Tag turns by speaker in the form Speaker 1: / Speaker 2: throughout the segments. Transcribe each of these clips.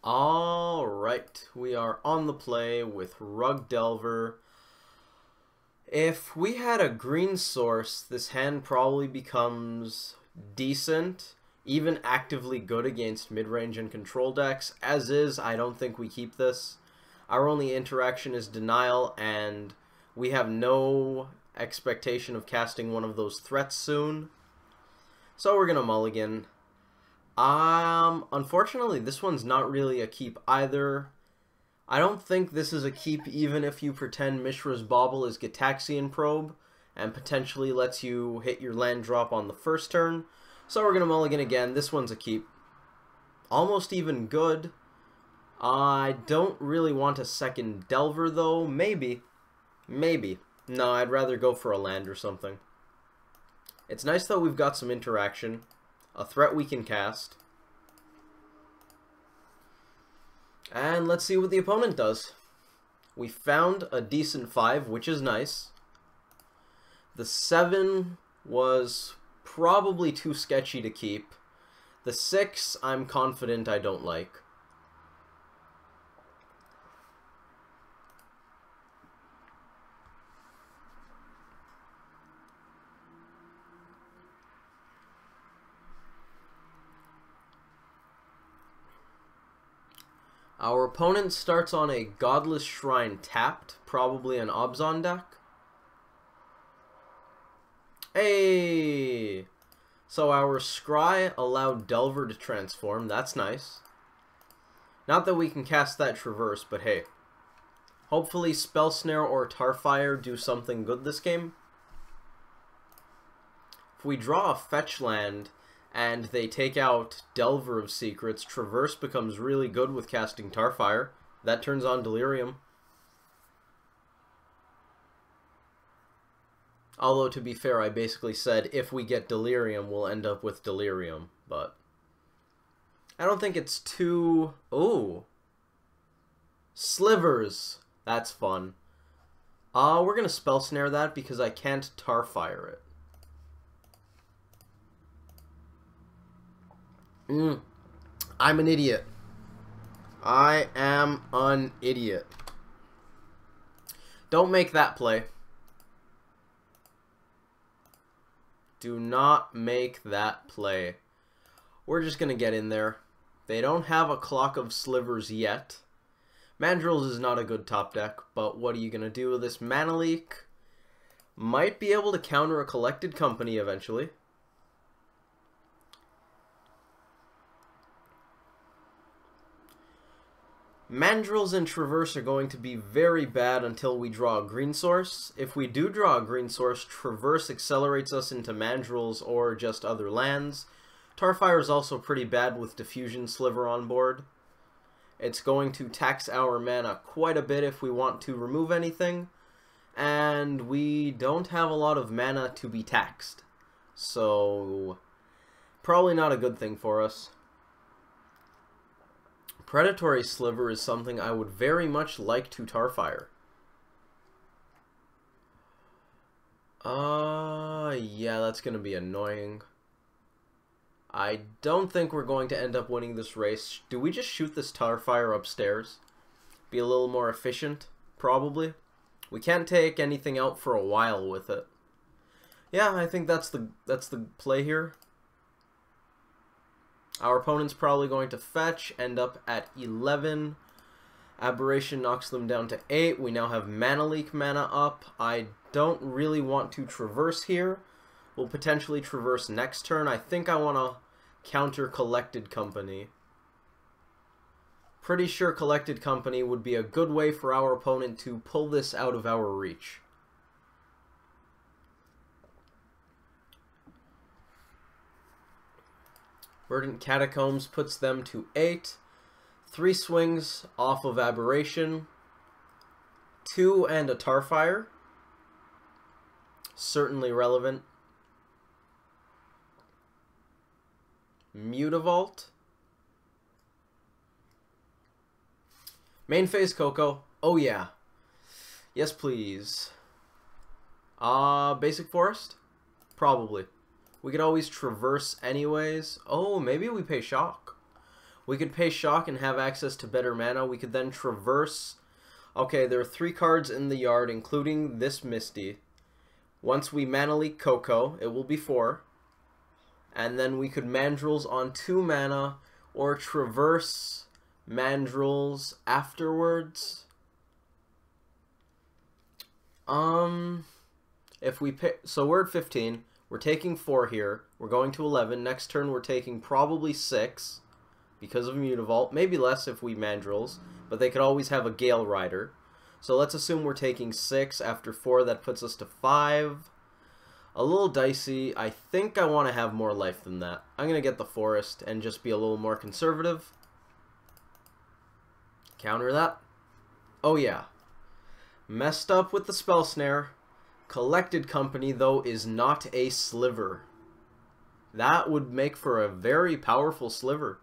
Speaker 1: Alright, we are on the play with RUG Delver. If we had a green source, this hand probably becomes decent, even actively good against mid-range and control decks. As is, I don't think we keep this. Our only interaction is denial, and we have no expectation of casting one of those threats soon. So we're gonna mulligan. Unfortunately, this one's not really a keep either. I don't think this is a keep even if you pretend Mishra's Bauble is Gitaxian Probe and potentially lets you hit your land drop on the first turn. So we're going to mulligan again. This one's a keep. Almost even good. I don't really want a second Delver though. Maybe. Maybe. No, I'd rather go for a land or something. It's nice that we've got some interaction. A threat we can cast. And let's see what the opponent does. We found a decent 5, which is nice. The 7 was probably too sketchy to keep. The 6, I'm confident I don't like. Our opponent starts on a Godless Shrine tapped, probably an Obzon deck. Hey! So our Scry allowed Delver to transform, that's nice. Not that we can cast that Traverse, but hey. Hopefully Spell Snare or Tarfire do something good this game. If we draw a fetch land and they take out Delver of Secrets, Traverse becomes really good with casting Tarfire. That turns on Delirium. Although, to be fair, I basically said if we get Delirium, we'll end up with Delirium. But I don't think it's too... Ooh. Slivers. That's fun. We're going to Spell Snare that because I can't Tarfire it. I'm an idiot. I am an idiot. Don't make that play. Do not make that play. We're just going to get in there. They don't have a Clock of Slivers yet. Mandrills is not a good top deck, but what are you going to do with this? Mana Leak might be able to counter a Collected Company eventually. Mandrills and Traverse are going to be very bad until we draw a green source. If we do draw a green source, Traverse accelerates us into Mandrills or just other lands. Tarfire is also pretty bad with Diffusion Sliver on board. It's going to tax our mana quite a bit if we want to remove anything. And we don't have a lot of mana to be taxed. So, probably not a good thing for us. Predatory Sliver is something I would very much like to Tarfire. Yeah, that's going to be annoying. I don't think we're going to end up winning this race. Do we just shoot this Tarfire upstairs? Be a little more efficient? Probably. We can't take anything out for a while with it. Yeah, I think that's the play here. Our opponent's probably going to fetch, end up at 11. Aberration knocks them down to 8. We now have Mana Leak mana up. I don't really want to Traverse here. We'll potentially Traverse next turn. I think I want to counter Collected Company. Pretty sure Collected Company would be a good way for our opponent to pull this out of our reach. Verdant Catacombs puts them to 8. 3 swings off of Aberration. 2 and a Tarfire. Certainly relevant. Mutavault. Main phase Coco. Oh yeah. Yes please. Basic Forest? Probably. We could always Traverse anyways. Oh, maybe we pay Shock. We could pay shock and have access to better mana. We could then traverse. Okay, there are 3 cards in the yard, including this Misty. Once we mana leak Coco, it will be 4. And then we could Mandrills on 2 mana, or traverse Mandrills afterwards. If we pick, so we're at 15. We're taking 4 here. We're going to 11. Next turn we're taking probably 6 because of Mutavault. Maybe less if we Mandrills, but they could always have a Gale Rider. So let's assume we're taking 6 after 4. That puts us to 5. A little dicey. I think I want to have more life than that. I'm going to get the Forest and just be a little more conservative. Counter that. Oh yeah. Messed up with the Spell Snare. Collected Company, though, is not a Sliver. That would make for a very powerful Sliver.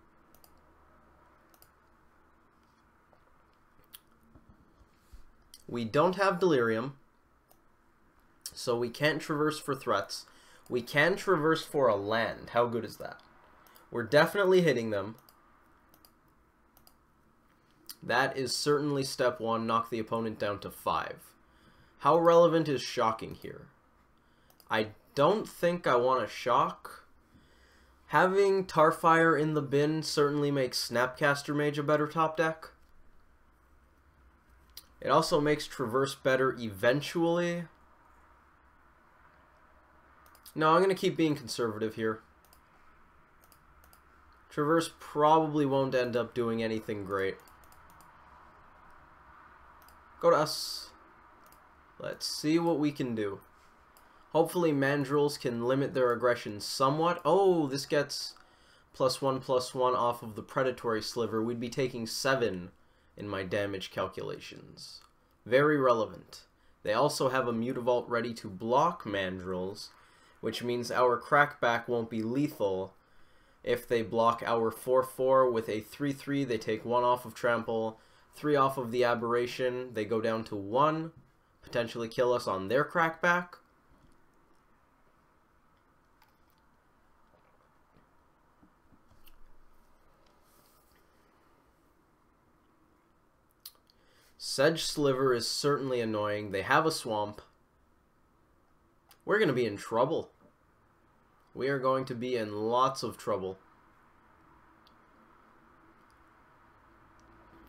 Speaker 1: We don't have Delirium, so we can't traverse for threats. We can traverse for a land. How good is that? We're definitely hitting them. That is certainly step 1, knock the opponent down to 5. How relevant is shocking here? I don't think I want to shock. Having Tarfire in the bin certainly makes Snapcaster Mage a better top deck. It also makes Traverse better eventually. No, I'm going to keep being conservative here. Traverse probably won't end up doing anything great. Go to us. Let's see what we can do. Hopefully Mandrills can limit their aggression somewhat. Oh, this gets +1/+1 off of the Predatory Sliver. We'd be taking 7 in my damage calculations. Very relevant. They also have a Mutavault ready to block Mandrills, which means our Crackback won't be lethal. If they block our 4/4 with a 3/3, they take 1 off of Trample, 3 off of the Aberration, they go down to 1, potentially kill us on their Crackback. Sedge Sliver is certainly annoying. They have a Swamp. We're going to be in trouble. We are going to be in lots of trouble.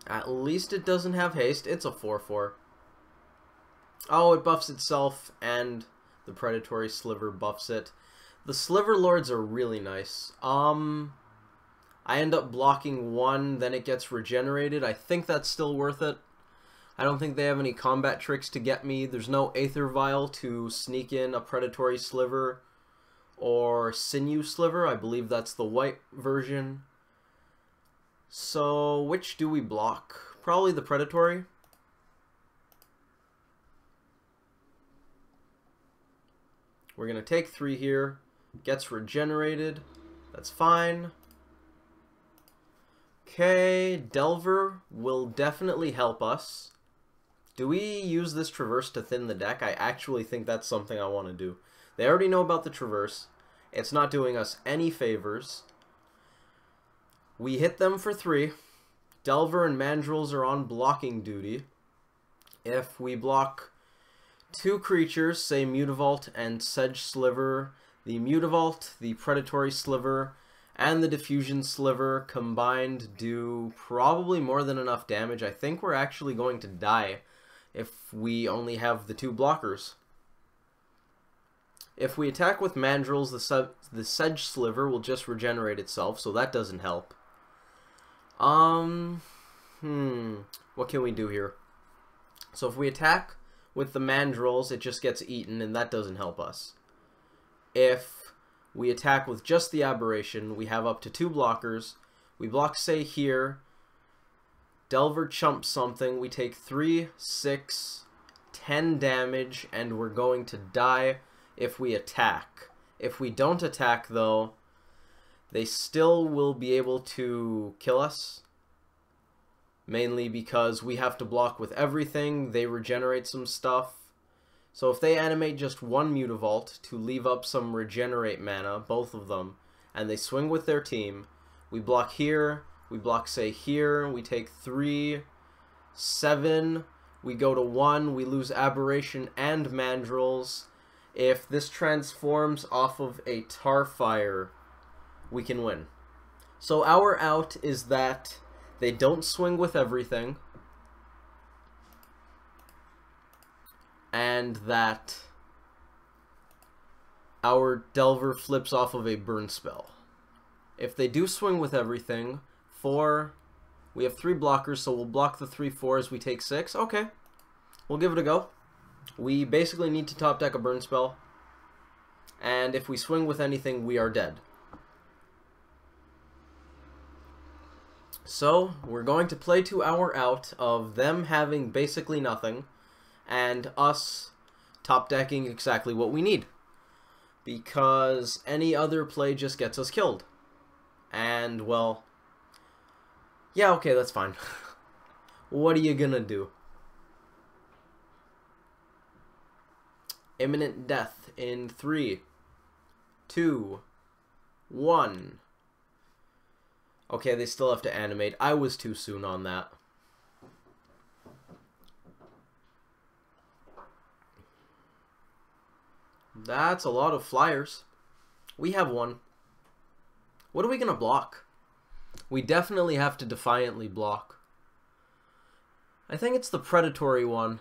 Speaker 1: At least it doesn't have haste. It's a 4/4. Oh, it buffs itself, and the Predatory Sliver buffs it. The Sliver Lords are really nice. I end up blocking 1, then it gets regenerated. I think that's still worth it. I don't think they have any combat tricks to get me. There's no Aether Vial to sneak in a Predatory Sliver or Sinew Sliver. I believe that's the white version. So, which do we block? Probably the Predatory. We're going to take 3 here. Gets regenerated. That's fine. Okay, Delver will definitely help us. Do we use this Traverse to thin the deck? I actually think that's something I want to do. They already know about the Traverse. It's not doing us any favors. We hit them for 3. Delver and Mandrills are on blocking duty. If we block 2 creatures, say Mutavault and Sedge Sliver, the Mutavault, the Predatory Sliver, and the Diffusion Sliver combined do probably more than enough damage. I think we're actually going to die if we only have the 2 blockers. If we attack with Mandrills, the Sedge Sliver will just regenerate itself, so that doesn't help. What can we do here? So if we attack with the Mandrills, it just gets eaten, and that doesn't help us. If we attack with just the Aberration, we have up to 2 blockers. We block, say, here. Delver chumps something. We take 3, 6, 10 damage, and we're going to die if we attack. If we don't attack, though, they still will be able to kill us. Mainly because we have to block with everything. They regenerate some stuff. So if they animate just 1 Mutavault to leave up some regenerate mana, both of them, and they swing with their team, we block here, We block, say, here. We take 3, 7. We go to 1. We lose Aberration and Mandrills. If this transforms off of a Tarfire, we can win. So our out is that they don't swing with everything, and that our Delver flips off of a burn spell. If they do swing with everything, 4, we have 3 blockers, so we'll block the 3 4s, we take 6. Okay, we'll give it a go. We basically need to top deck a burn spell, and if we swing with anything, we are dead. So, we're going to play to our out of them having basically nothing, and us top decking exactly what we need. Because any other play just gets us killed. And, well, yeah, okay, that's fine. What are you gonna do? Imminent death in 3, 2, 1. Okay, they still have to animate. I was too soon on that. That's a lot of flyers. We have 1. What are we going to block? We definitely have to defiantly block. I think it's the predatory one.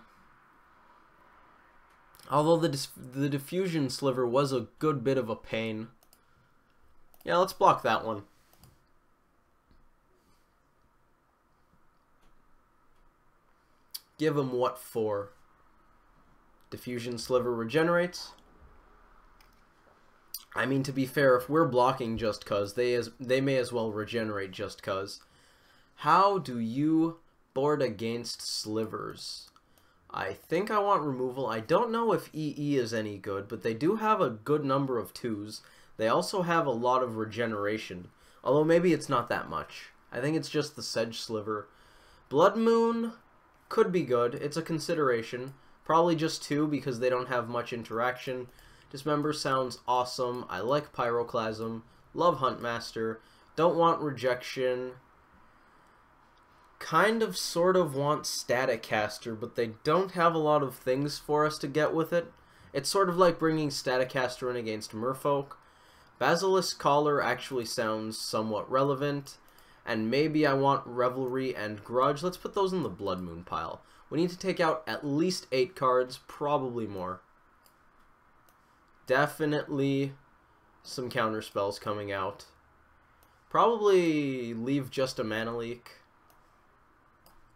Speaker 1: Although the diffusion sliver was a good bit of a pain. Yeah, let's block that one. Give him what for? Diffusion sliver regenerates. I mean, to be fair, if we're blocking just cuz, they may as well regenerate just cuz. How do you board against slivers? I think I want removal. I don't know if EE is any good, but they do have a good number of 2s. They also have a lot of regeneration, although maybe it's not that much. I think it's just the Sedge Sliver. Blood Moon could be good. It's a consideration. Probably just 2 because they don't have much interaction. Dismember sounds awesome. I like Pyroclasm. Love Huntmaster. Don't want Rejection. Kind of sort of want Static Caster, but they don't have a lot of things for us to get with it. It's sort of like bringing Static Caster in against Merfolk. Basilisk Collar actually sounds somewhat relevant. And maybe I want Revelry and Grudge. Let's put those in the Blood Moon pile. We need to take out at least 8 cards, probably more. Definitely some counter spells coming out. Probably leave just a Mana Leak.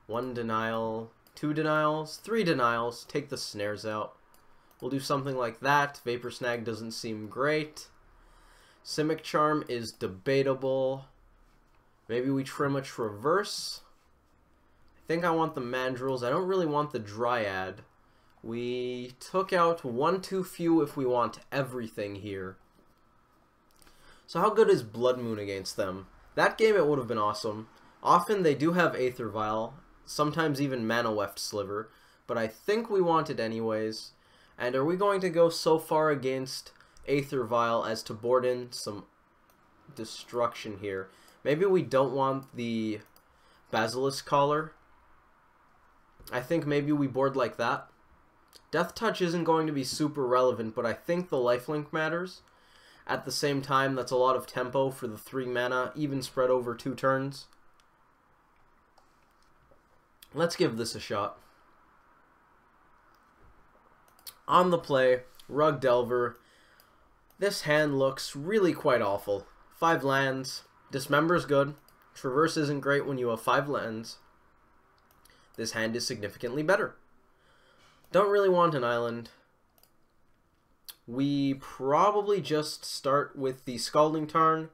Speaker 1: 1 denial, 2 denials, 3 denials. Take the snares out. We'll do something like that. Vapor Snag doesn't seem great. Simic Charm is debatable. Maybe we trim a Traverse. I think I want the Mandrills. I don't really want the Dryad. We took out 1 too few if we want everything here. So how good is Blood Moon against them? That game it would have been awesome. Often they do have Aether Vial, sometimes even Mana Weft Sliver, but I think we want it anyways. And are we going to go so far against Aether Vial as to board in some destruction here? Maybe we don't want the Basilisk Collar. I think maybe we board like that. Death Touch isn't going to be super relevant, but I think the lifelink matters. At the same time, that's a lot of tempo for the 3 mana, even spread over 2 turns. Let's give this a shot. On the play, RUG Delver. This hand looks really quite awful. 5 lands. Dismember's good. Traverse isn't great when you have 5 lands. This hand is significantly better. Don't really want an island. We probably just start with the Scalding Tarn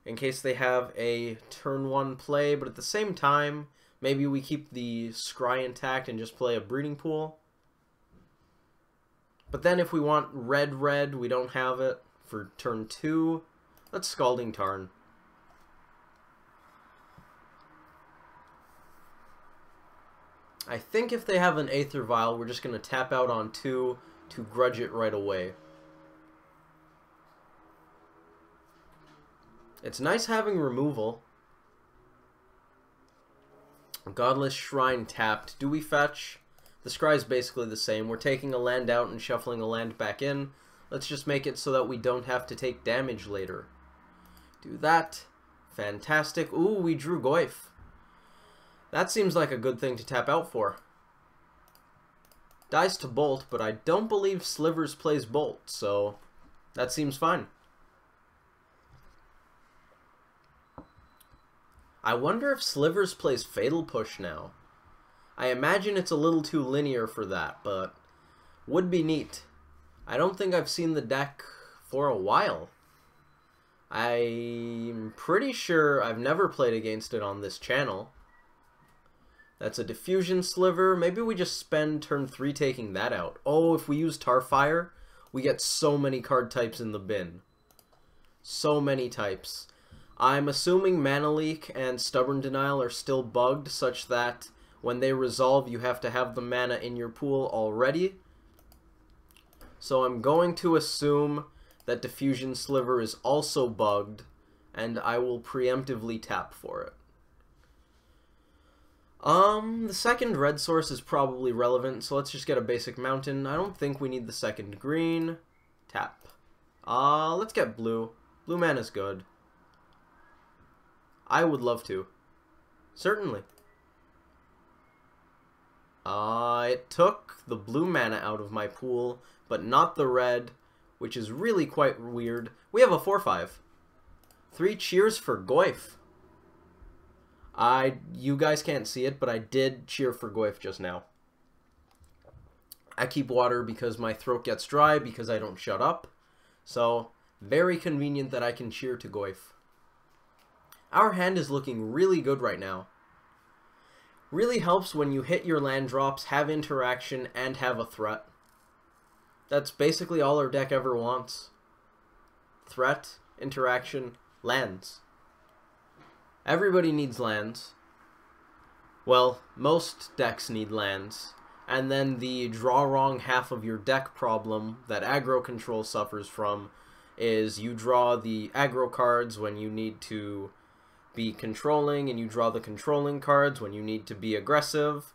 Speaker 1: in case they have a turn 1 play, but at the same time, maybe we keep the Scry intact and just play a Breeding Pool. But then if we want red, we don't have it for turn 2. Let's Scalding Tarn. I think if they have an Aether Vial, we're just going to tap out on 2 to grudge it right away. It's nice having removal. Godless Shrine tapped. Do we fetch? The scry is basically the same. We're taking a land out and shuffling a land back in. Let's just make it so that we don't have to take damage later. Do that. Fantastic. Ooh, we drew Goyf. That seems like a good thing to tap out for. Dies to Bolt, but I don't believe Slivers plays Bolt, so that seems fine. I wonder if Slivers plays Fatal Push now. I imagine it's a little too linear for that, but would be neat. I don't think I've seen the deck for a while. I'm pretty sure I've never played against it on this channel. That's a Diffusion Sliver. Maybe we just spend turn 3 taking that out. Oh, if we use Tarfire, we get so many card types in the bin. So many types. I'm assuming Mana Leak and Stubborn Denial are still bugged, such that when they resolve, you have to have the mana in your pool already. So I'm going to assume that Diffusion Sliver is also bugged, and I will preemptively tap for it. The second red source is probably relevant, so let's just get a basic mountain. I don't think we need the second green. Tap. Let's get blue. Blue mana's good. I would love to. Certainly. It took the blue mana out of my pool, but not the red, which is really quite weird. We have a 4/5. 3 cheers for Goyf. You guys can't see it, but I did cheer for Goyf just now. I keep water because my throat gets dry because I don't shut up. So, very convenient that I can cheer to Goyf. Our hand is looking really good right now. Really helps when you hit your land drops, have interaction, and have a threat. That's basically all our deck ever wants. Threat, interaction, lands. Everybody needs lands. Well, most decks need lands. And then the draw wrong half of your deck problem that aggro control suffers from is you draw the aggro cards when you need to be controlling, and you draw the controlling cards when you need to be aggressive.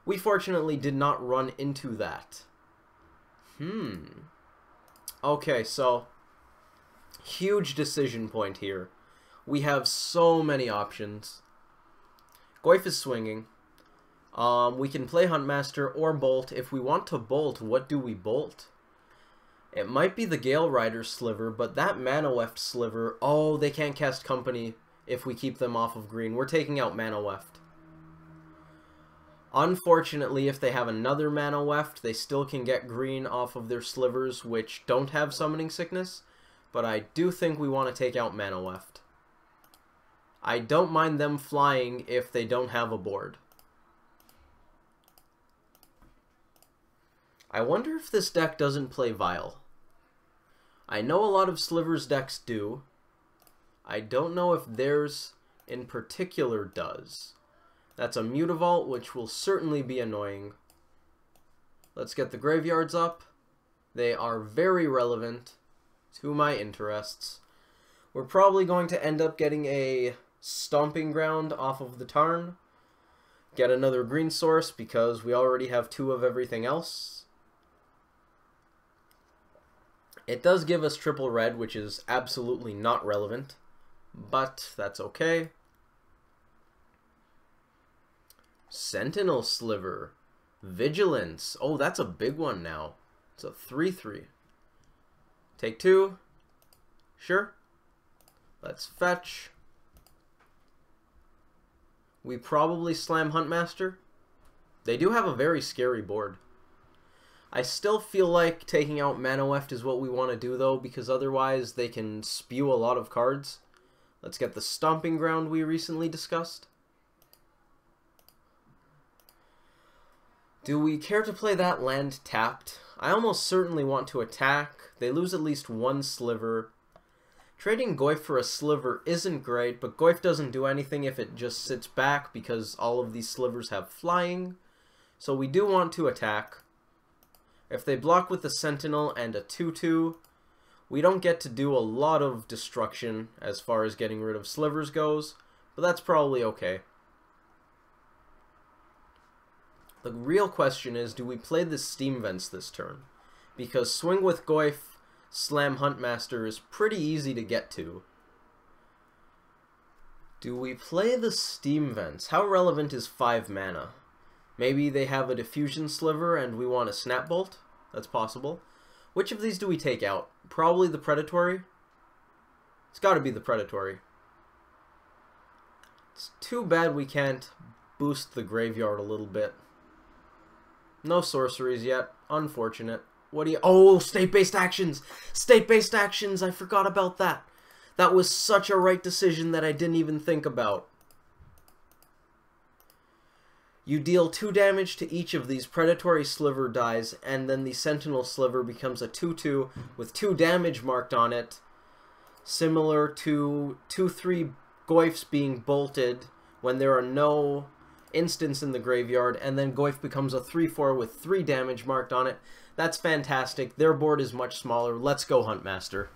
Speaker 1: We fortunately did not run into that. Okay, so huge decision point here. We have so many options. Goyf is swinging. We can play Huntmaster or Bolt. If we want to Bolt, what do we Bolt? It might be the Gale Rider Sliver, but that Mana Weft Sliver... Oh, they can't cast Company if we keep them off of green. We're taking out Mana Weft. Unfortunately, if they have another Mana Weft, they still can get green off of their Slivers, which don't have Summoning Sickness, but I do think we want to take out Mana Weft. I don't mind them flying if they don't have a board. I wonder if this deck doesn't play Vial. I know a lot of Slivers decks do. I don't know if theirs in particular does. That's a Mutavault, which will certainly be annoying. Let's get the graveyards up. They are very relevant to my interests. We're probably going to end up getting a Stomping Ground off of the Tarn. Get another green source because we already have 2 of everything else. It does give us triple red, which is absolutely not relevant, but that's okay. Sentinel Sliver. Vigilance. Oh, that's a big one now. It's a 3/3. Take 2. Sure. Let's fetch. We probably slam Huntmaster. They do have a very scary board. I still feel like taking out Mana Weft is what we want to do, though, because otherwise they can spew a lot of cards. Let's get the Stomping Ground we recently discussed. Do we care to play that land tapped? I almost certainly want to attack. They lose at least 1 Sliver. Trading Goyf for a Sliver isn't great, but Goyf doesn't do anything if it just sits back because all of these Slivers have flying. So we do want to attack. If they block with a Sentinel and a 2/2, we don't get to do a lot of destruction as far as getting rid of Slivers goes, but that's probably okay. The real question is, do we play the Steam Vents this turn? Because Swing with Goyf, Slam Huntmaster is pretty easy to get to. Do we play the Steam Vents? How relevant is 5 mana? Maybe they have a Diffusion Sliver and we want a Snap Bolt? That's possible. Which of these do we take out? Probably the Predatory? It's gotta be the Predatory. It's too bad we can't boost the graveyard a little bit. No sorceries yet. Unfortunate. What do you... Oh, state-based actions! State-based actions! I forgot about that. That was such a right decision that I didn't even think about. You deal 2 damage to each of these Predatory Sliver dies, and then the Sentinel Sliver becomes a 2/2 with 2 damage marked on it, similar to 2/3 Goyfs being bolted when there are no instants in the graveyard, and then Goyf becomes a 3/4 with 3 damage marked on it. That's fantastic. Their board is much smaller. Let's go, Huntmaster.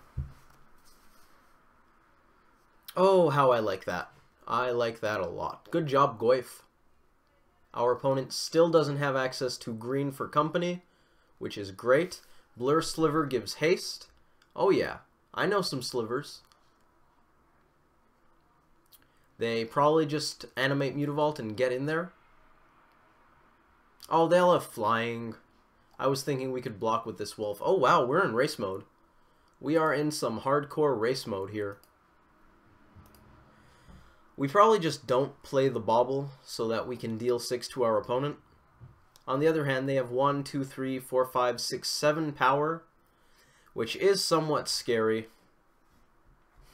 Speaker 1: Oh, how I like that. I like that a lot. Good job, Goyf. Our opponent still doesn't have access to green for company, which is great. Blur Sliver gives haste. Oh yeah, I know some slivers. They probably just animate Mutavault and get in there. Oh, they'll have flying. I was thinking we could block with this wolf. Oh wow, we're in race mode. We are in some hardcore race mode here. We probably just don't play the bauble so that we can deal 6 to our opponent. On the other hand, they have 1, 2, 3, 4, 5, 6, 7 power, which is somewhat scary.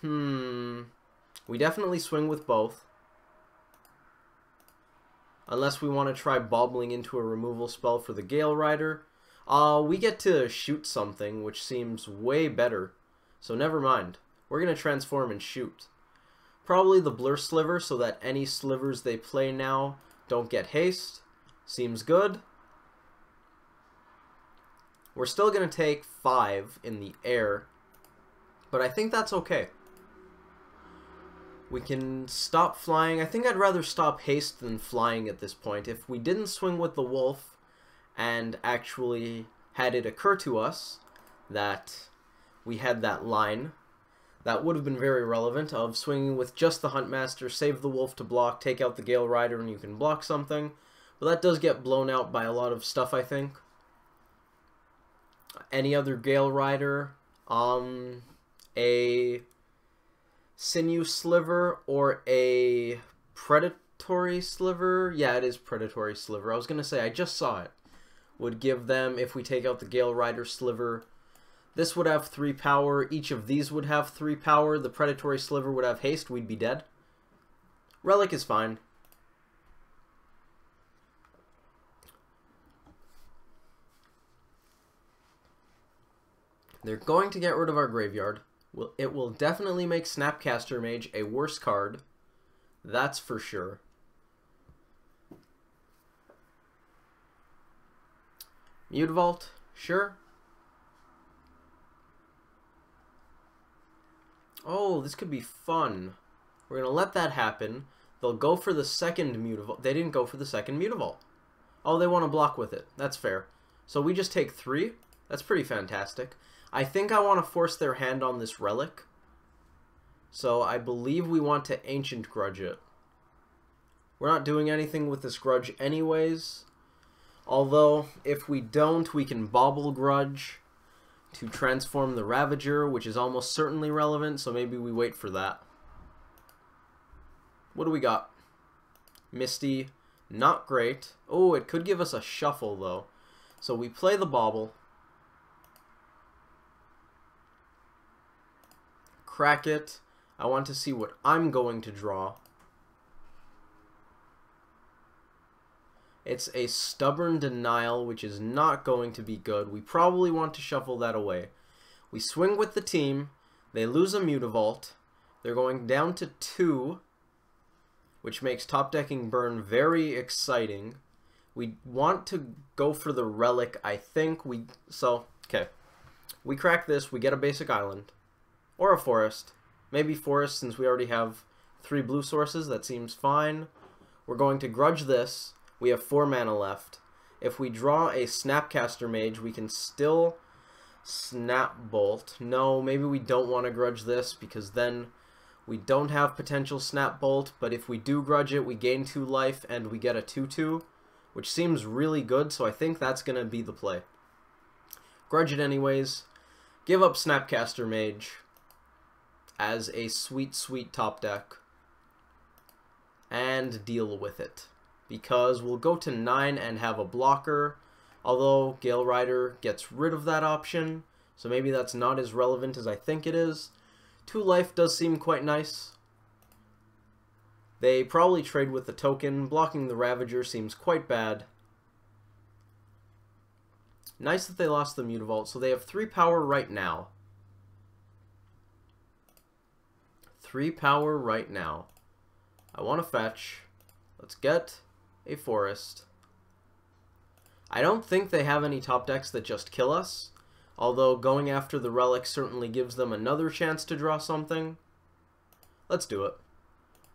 Speaker 1: We definitely swing with both. Unless we want to try bobbling into a removal spell for the Gale Rider. We get to shoot something, which seems way better. So never mind. We're going to transform and shoot. Probably the Blur Sliver so that any slivers they play now don't get haste. Seems good. We're still going to take 5 in the air, but I think that's okay. We can stop flying. I think I'd rather stop haste than flying at this point. If we didn't swing with the wolf and actually had it occur to us that we had that line, that would have been very relevant, of swinging with just the Huntmaster, save the wolf to block, take out the Gale Rider, and you can block something. But that does get blown out by a lot of stuff, I think. Any other Gale Rider, a Sinew Sliver, or a Predatory Sliver? Yeah, it is Predatory Sliver. I was going to say, I just saw it. Would give them, if we take out the Gale Rider Sliver, this would have 3 power. Each of these would have 3 power. The Predatory Sliver would have haste. We'd be dead. Relic is fine. They're going to get rid of our graveyard. It will definitely make Snapcaster Mage a worse card. That's for sure. Mutavault, sure. Oh, this could be fun. We're going to let that happen. They'll go for the second Mutavault. They didn't go for the second Mutavault. Oh, they want to block with it. That's fair. So we just take 3. That's pretty fantastic. I think I want to force their hand on this relic. So I believe we want to Ancient Grudge it. We're not doing anything with this Grudge anyways. Although, if we don't, we can Bauble Grudge to transform the Ravager, which is almost certainly relevant, so maybe we wait for that. What do we got? Misty, not great. Oh, it could give us a shuffle, though. So we play the Bauble. Crack it. I want to see what I'm going to draw. It's a Stubborn Denial, which is not going to be good. We probably want to shuffle that away. We swing with the team. They lose a Mutavault. They're going down to 2, which makes top decking burn very exciting. We want to go for the relic, I think. Okay. We crack this. We get a basic island. Or a forest. Maybe forest, since we already have 3 blue sources. That seems fine. We're going to grudge this. We have 4 mana left. If we draw a Snapcaster Mage, we can still Snap Bolt. No, maybe we don't want to grudge this, because then we don't have potential Snap Bolt, but if we do grudge it, we gain 2 life, and we get a 2/2, which seems really good, so I think that's going to be the play. Grudge it anyways, give up Snapcaster Mage as a sweet, sweet top deck, and deal with it. Because we'll go to 9 and have a blocker, although Gale Rider gets rid of that option, so maybe that's not as relevant as I think it is. 2 life does seem quite nice. They probably trade with the token. Blocking the Ravager seems quite bad. Nice that they lost the Mutavault, so they have 3 power right now. 3 power right now. I want to fetch. Let's get a forest. I don't think they have any top decks that just kill us, although going after the relic certainly gives them another chance to draw something. Let's do it.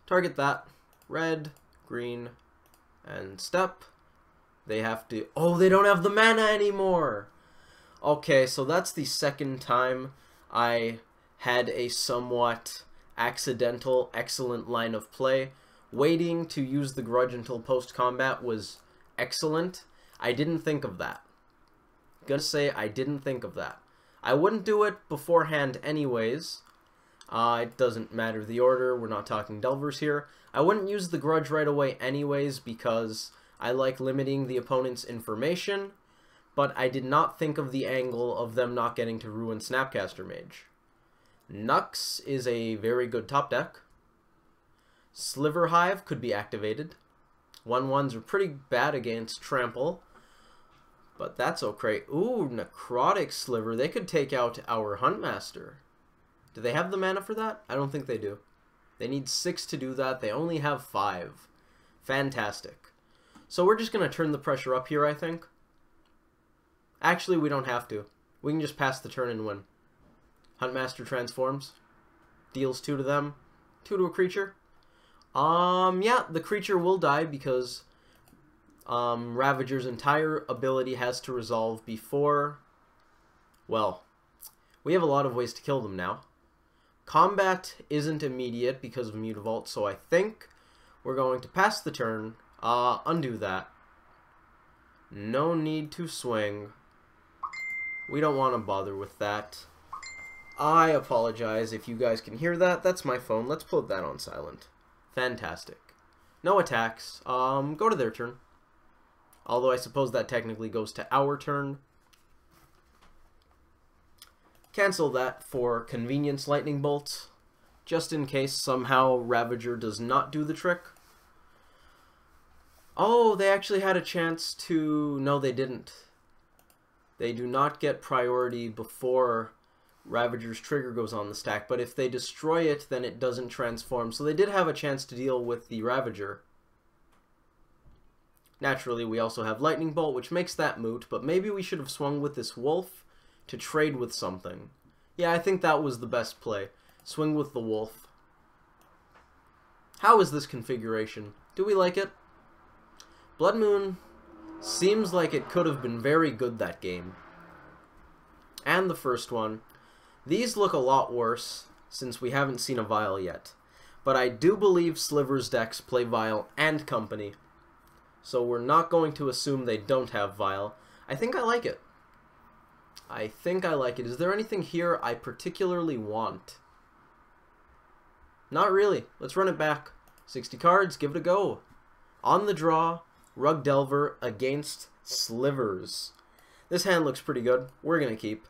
Speaker 1: Target that. Red, green, and step. They have to... Oh, they don't have the mana anymore! Okay, so that's the second time I had a somewhat accidental, excellent line of play. Waiting to use the grudge until post-combat was excellent. I didn't think of that. Gonna say I didn't think of that. I wouldn't do it beforehand anyways. It doesn't matter the order, we're not talking Delvers here. I wouldn't use the grudge right away anyways because I like limiting the opponent's information, but I did not think of the angle of them not getting to ruin Snapcaster Mage. Nux is a very good top deck. Sliver Hive could be activated. 1/1s are pretty bad against Trample, but that's okay. Ooh, Necrotic Sliver. They could take out our Huntmaster. Do they have the mana for that? I don't think they do. They need 6 to do that. They only have 5. Fantastic. So we're just going to turn the pressure up here, I think. Actually, we don't have to. We can just pass the turn and win. Huntmaster transforms. Deals 2 to them. 2 to a creature. Yeah, the creature will die because Ravager's entire ability has to resolve before... Well, we have a lot of ways to kill them now. Combat isn't immediate because of Mutavault, so I think we're going to pass the turn, undo that. No need to swing. We don't want to bother with that. I apologize if you guys can hear that. That's my phone. Let's put that on silent. Fantastic. No attacks. Go to their turn. Although I suppose that technically goes to our turn. Cancel that for convenience lightning bolt, just in case somehow Ravager does not do the trick. Oh, they actually had a chance to... No, they didn't. They do not get priority before Ravager's trigger goes on the stack, but if they destroy it, then it doesn't transform. So they did have a chance to deal with the Ravager. Naturally, we also have Lightning Bolt, which makes that moot, but maybe we should have swung with this Wolf to trade with something. Yeah, I think that was the best play. Swing with the Wolf. How is this configuration? Do we like it? Blood Moon seems like it could have been very good that game. And the first one. These look a lot worse, since we haven't seen a Vial yet. But I do believe Sliver's decks play Vial and Company. So we're not going to assume they don't have Vial. I think I like it. I think I like it. Is there anything here I particularly want? Not really. Let's run it back. 60 cards, give it a go. On the draw, RUG Delver against Slivers. This hand looks pretty good. We're going to keep.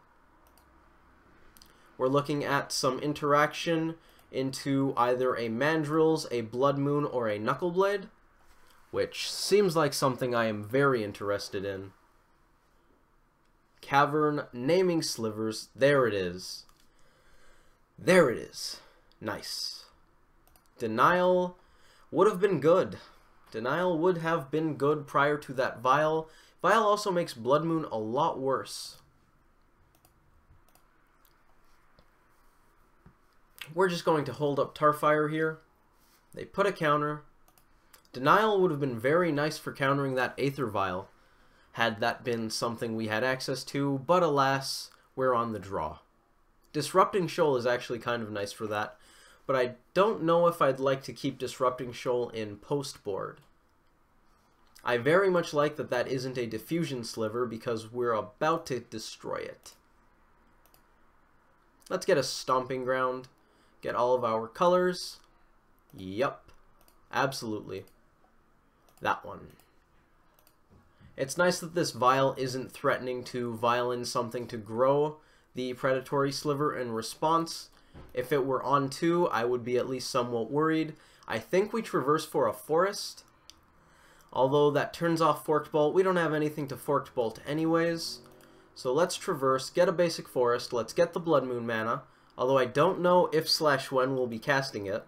Speaker 1: We're looking at some interaction into either a Mandrills, a Blood Moon, or a Knuckleblade, which seems like something I am very interested in. Cavern, naming Slivers. There it is. There it is. Nice. Denial would have been good. Denial would have been good prior to that Vial. Vial also makes Blood Moon a lot worse. We're just going to hold up Tarfire here. They put a counter. Denial would have been very nice for countering that Aether Vial. had that been something we had access to, but alas, we're on the draw. Disrupting Shoal is actually kind of nice for that, but I don't know if I'd like to keep Disrupting Shoal in post board. I very much like that that isn't a diffusion sliver because we're about to destroy it. Let's get a Stomping Ground, get all of our colors. Yup, absolutely. That one. It's nice that this Vial isn't threatening to vial in something to grow the Predatory Sliver in response. If it were on 2, I would be at least somewhat worried. I think we traverse for a Forest. Although that turns off Forked Bolt, we don't have anything to Forked Bolt anyways. So let's traverse, get a basic Forest, let's get the Blood Moon mana. Although I don't know if/when we'll be casting it.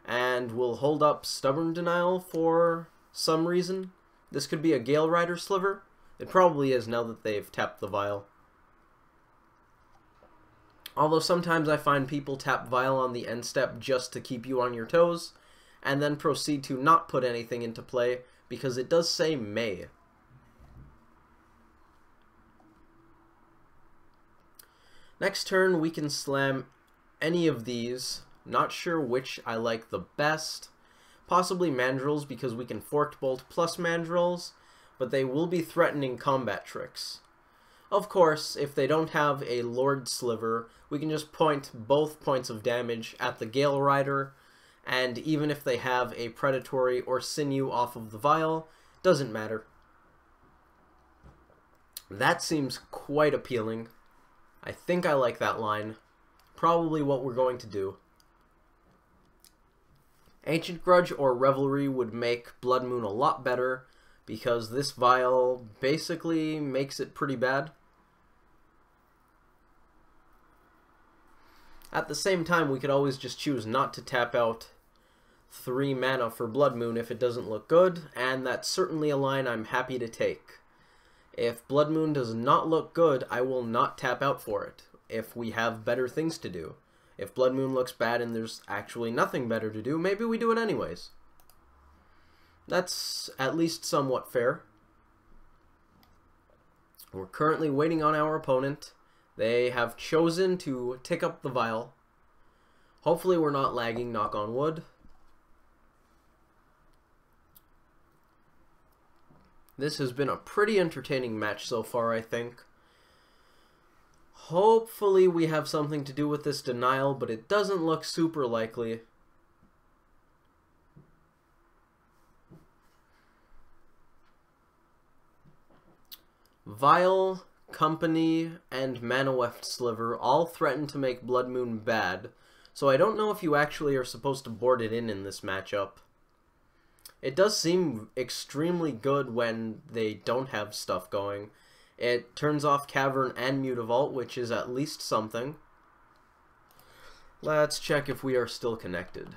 Speaker 1: And we'll hold up Stubborn Denial for some reason. This could be a Gale Rider Sliver. It probably is now that they've tapped the Vial. Although sometimes I find people tap Vial on the end step just to keep you on your toes, and then proceed to not put anything into play, because it does say may. Next turn we can slam any of these. Not sure which I like the best. Possibly Mandrills because we can Forked Bolt plus Mandrills, but they will be threatening combat tricks. Of course, if they don't have a Lord Sliver, we can just point both points of damage at the Gale Rider, and even if they have a Predatory or Sinew off of the Vial, doesn't matter. That seems quite appealing. I think I like that line. Probably what we're going to do. Ancient Grudge or Revelry would make Blood Moon a lot better, because this Vial basically makes it pretty bad. At the same time, we could always just choose not to tap out 3 mana for Blood Moon if it doesn't look good, and that's certainly a line I'm happy to take. If Blood Moon does not look good, I will not tap out for it, if we have better things to do. If Blood Moon looks bad and there's actually nothing better to do, maybe we do it anyways. That's at least somewhat fair. We're currently waiting on our opponent. They have chosen to tick up the Vial. Hopefully we're not lagging, knock on wood. This has been a pretty entertaining match so far, I think. Hopefully we have something to do with this denial, but it doesn't look super likely. Vial, Company, and Mana Weft Sliver all threaten to make Blood Moon bad, so I don't know if you actually are supposed to board it in this matchup. It does seem extremely good when they don't have stuff going. It turns off Cavern and Mutavault, which is at least something. Let's check if we are still connected.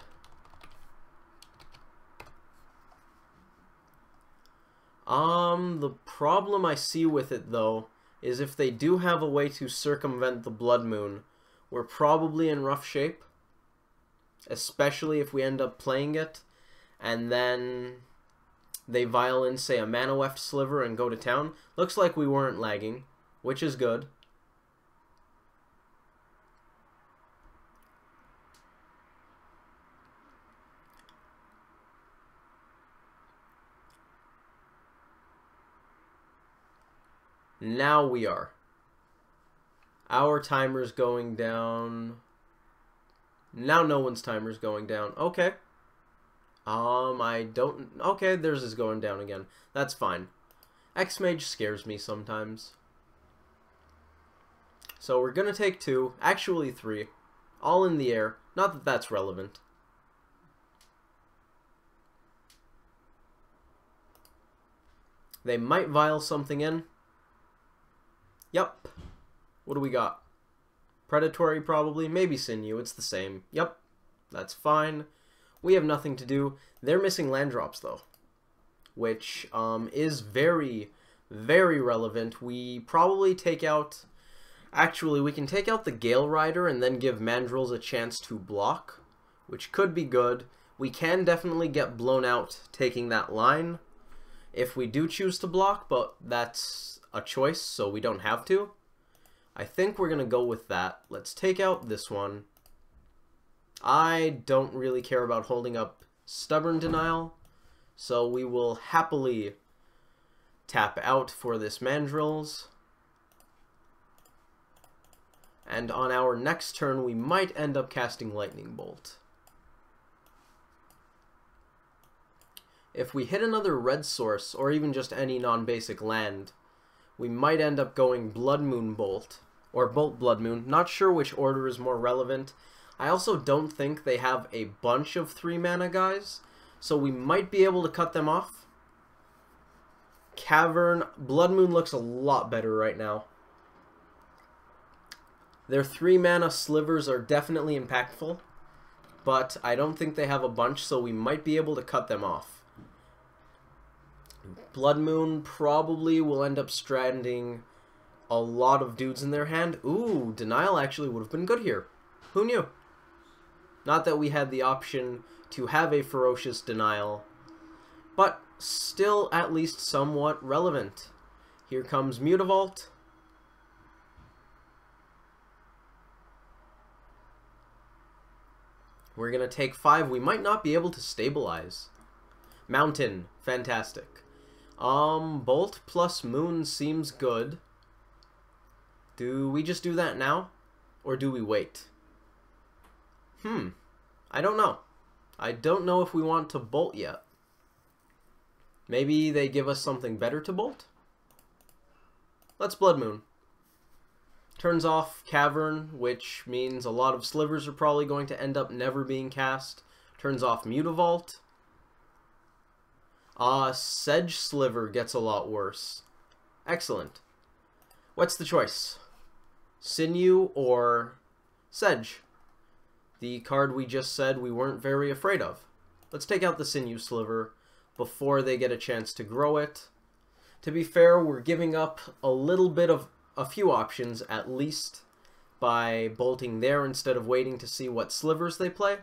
Speaker 1: The problem I see with it, though, is if they do have a way to circumvent the Blood Moon, we're probably in rough shape. Especially if we end up playing it, and then they vial in, say, a Mana Weft Sliver and go to town. Looks like we weren't lagging, which is good. Now we are. Our timer's going down. Now no one's timer's going down. Okay. Okay, theirs is going down again. That's fine. Xmage scares me sometimes. So we're gonna take 2, actually 3, all in the air. Not that that's relevant. They might vial something in. Yup. What do we got? Predatory, probably. Maybe Sinew. It's the same. Yup. That's fine. We have nothing to do. They're missing land drops, though, which is very, very relevant. We probably take out... Actually, we can take out the Gale Rider and then give Mandrills a chance to block, which could be good. We can definitely get blown out taking that line. if we do choose to block, but that's a choice, so we don't have to. I think we're going to go with that. Let's take out this one. I don't really care about holding up Stubborn Denial, so we will happily tap out for this Mandrills. And on our next turn, we might end up casting Lightning Bolt. If we hit another red source, or even just any non-basic land, we might end up going Blood Moon Bolt, or Bolt Blood Moon. Not sure which order is more relevant. I also don't think they have a bunch of 3-mana guys, so we might be able to cut them off. Cavern, Blood Moon looks a lot better right now. Their 3-mana slivers are definitely impactful, but I don't think they have a bunch, so we might be able to cut them off. Blood Moon probably will end up stranding a lot of dudes in their hand. Ooh, Denial actually would have been good here. Who knew? Not that we had the option to have a Ferocious Denial, but still at least somewhat relevant. Here comes Mutavault. We're going to take 5. We might not be able to stabilize. Mountain. Fantastic. Bolt plus Moon seems good. Do we just do that now? Or do we wait? I don't know. I don't know if we want to bolt yet. Maybe they give us something better to bolt? Let's Blood Moon. Turns off Cavern, which means a lot of slivers are probably going to end up never being cast. Turns off Mutavault. Sedge Sliver gets a lot worse. Excellent. What's the choice? Sinew or Sedge? The card we just said we weren't very afraid of. Let's take out the Sinew Sliver before they get a chance to grow it. To be fair, we're giving up a little bit of a few options at least by bolting there instead of waiting to see what slivers they play.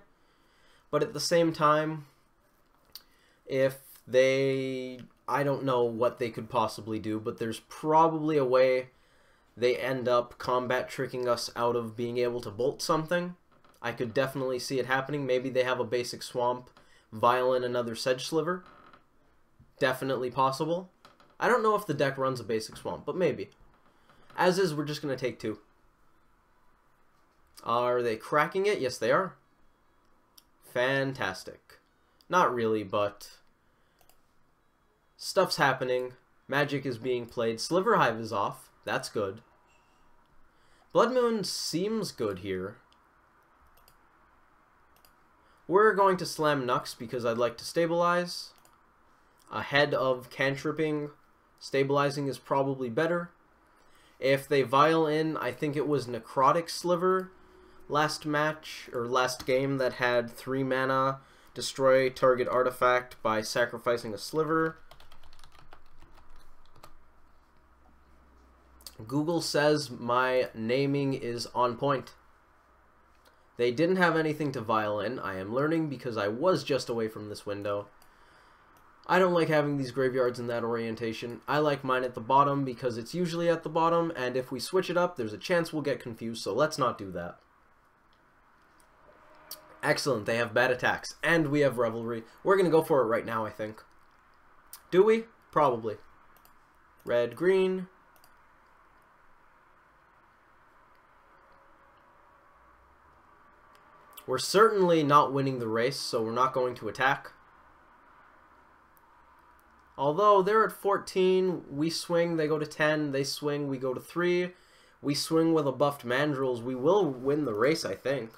Speaker 1: But at the same time, if they... I don't know what they could possibly do, but there's probably a way they end up combat tricking us out of being able to bolt something. I could definitely see it happening. Maybe they have a basic swamp, Violin, another Sedge Sliver. Definitely possible. I don't know if the deck runs a basic swamp, but maybe. As is, we're just going to take 2. Are they cracking it? Yes, they are. Fantastic. Not really, but stuff's happening. Magic is being played. Sliver Hive is off. That's good. Blood Moon seems good here. We're going to slam Nux because I'd like to stabilize. Ahead of cantripping, stabilizing is probably better. If they vial in, I think it was Necrotic Sliver last match, or last game, that had 3 mana, destroy target artifact by sacrificing a sliver. Google says my naming is on point. They didn't have anything to vial in. I am learning because I was just away from this window. I don't like having these graveyards in that orientation. I like mine at the bottom because it's usually at the bottom, and if we switch it up, there's a chance we'll get confused, so let's not do that. Excellent, they have bad attacks, and we have Revelry. We're going to go for it right now, I think. Do we? Probably. Red, green. We're certainly not winning the race, so we're not going to attack. Although they're at 14, we swing, they go to 10, they swing, we go to 3. We swing with a buffed Mandrills, we will win the race, I think.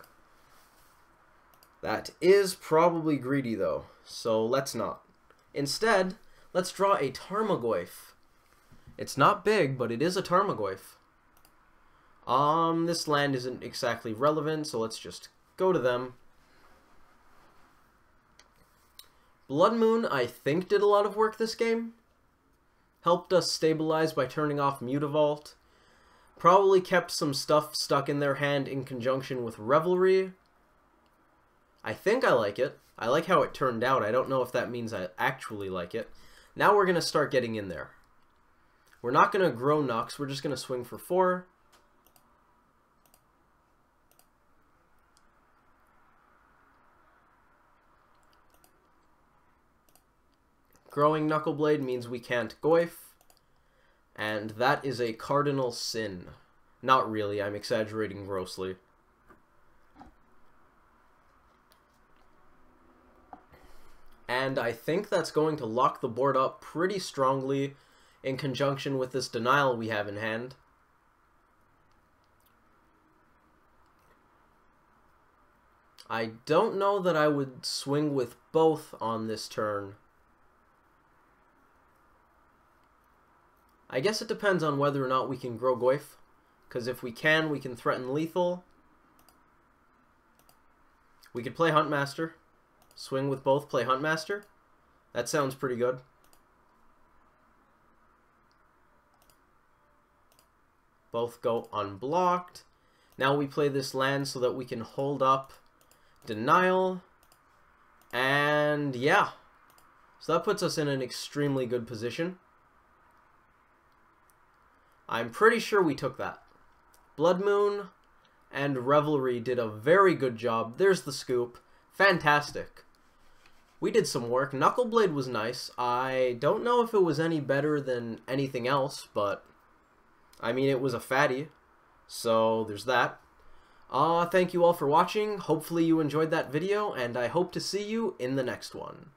Speaker 1: That is probably greedy, though, so let's not. Instead, let's draw a Tarmogoyf. It's not big, but it is a Tarmogoyf. This land isn't exactly relevant, so let's just go to them. Blood Moon, I think, did a lot of work this game. Helped us stabilize by turning off Mutavault. Probably kept some stuff stuck in their hand in conjunction with Revelry. I think I like it. I like how it turned out. I don't know if that means I actually like it. Now we're going to start getting in there. We're not going to grow Nux. We're just going to swing for 4. Growing Knuckleblade means we can't Goyf. And that is a cardinal sin. Not really, I'm exaggerating grossly. And I think that's going to lock the board up pretty strongly in conjunction with this denial we have in hand. I don't know that I would swing with both on this turn. I guess it depends on whether or not we can grow Goyf, because if we can threaten lethal. We could play Huntmaster. Swing with both, play Huntmaster. That sounds pretty good. Both go unblocked. Now we play this land so that we can hold up denial. And yeah. So that puts us in an extremely good position. I'm pretty sure we took that. Blood Moon and Revelry did a very good job. There's the scoop. Fantastic. We did some work. Knuckleblade was nice. I don't know if it was any better than anything else, but I mean, it was a fatty. So there's that. Thank you all for watching. Hopefully you enjoyed that video, and I hope to see you in the next one.